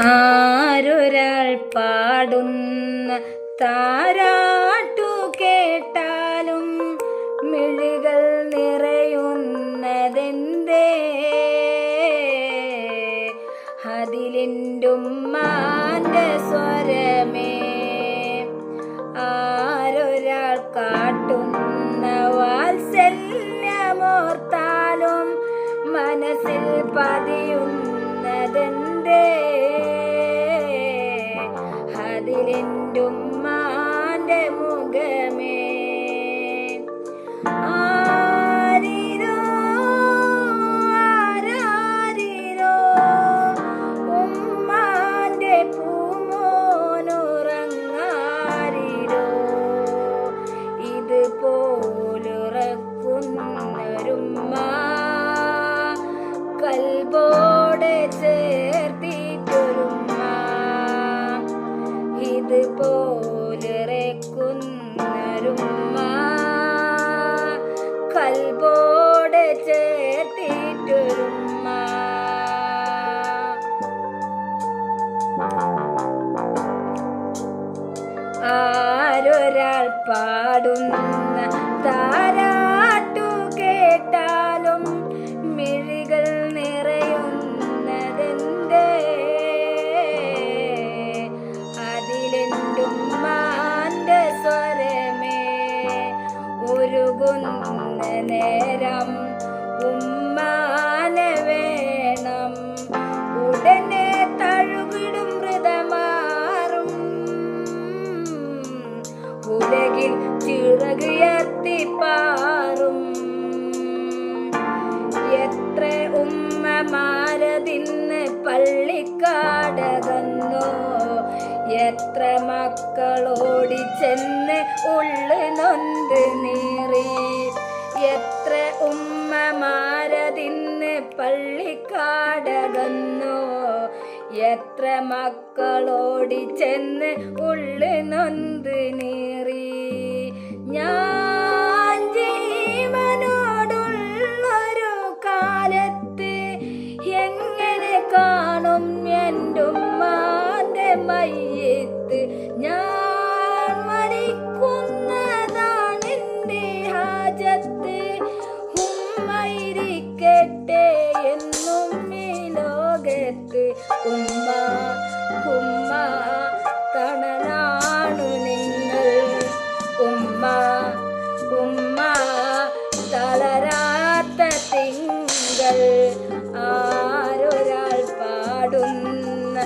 ആരൊരാൾ പാടുന്ന താരാട്ടു കേട്ടാലും മിഴികൾ നിറയുന്നതെന്തേ? അതിലെൻ്റുമ്മാൻ്റെ സ്വരമേ. ആരൊരാൾ കാട്ടുന്ന വാത്സല്യമോർത്താലും മനസ്സിൽ പതിയുന്നതെന്തേ? അതിലെൻ്റുമ്മാൻ്റെ മുഖമേ. ആരിരോ ആരാരിരോ ഉമ്മാൻ്റെ പൂമോനുറങ്ങാരിരോ. ഇതുപോലുറക്കുന്നൊരുമ്മ കൽബോടെ ചേർത്തിട്ടൊരുമ്മ. ഇതുപോലിറക്കുന്നൊരുമ്മ കൽബോടെ ചേർത്തിട്ടൊരുമ്മ. ആരൊരാൾ പാടുന്ന താരാട്ടു കേട്ടാലും മിഴികൾ നിറയുന്നതെന്തേ? അതിലെൻ്റുമ്മാൻ്റെ സ്വരമേ. ഉരുകുന്ന നേരം ഉമ്മാനെ വേണം, ഉടനെ തഴുകിടും മൃതമാറും. ഉലകിൽ ചിറകുയർത്തിപ്പാറും. എത്ര ഉമ്മമാരതിന്ന് പള്ളിക്കാടകന്നോ, എത്ര മക്കളോടി ചെന്ന് ഉള്ളു നൊന്ത് നീറി. എത്ര ഉമ്മമാരതിന്ന് പള്ളിക്കാടകന്നോ, എത്ര മക്കളോടി ചെന്ന് ഉള്ളു നൊന്ത് നീറി. ഞാൻ ജീവനോടുള്ളൊരു കാലത്ത് എങ്ങനെ കാണും എൻ്റുമ്മാൻ്റെ മയ്യത്ത്? ഞാൻ മരിക്കുന്നതാണെൻ്റെ ഹാജത്ത്. ഉമ്മയിരിക്കട്ടെ എന്നും ഈ ലോകത്ത്. ഉമ്മ ഉമ്മ തണലാണു നിങ്ങൾ. ഉമ്മ ഉമ്മ തളരാത്ത തിങ്കൾ. ആരൊരാൾ പാടുന്ന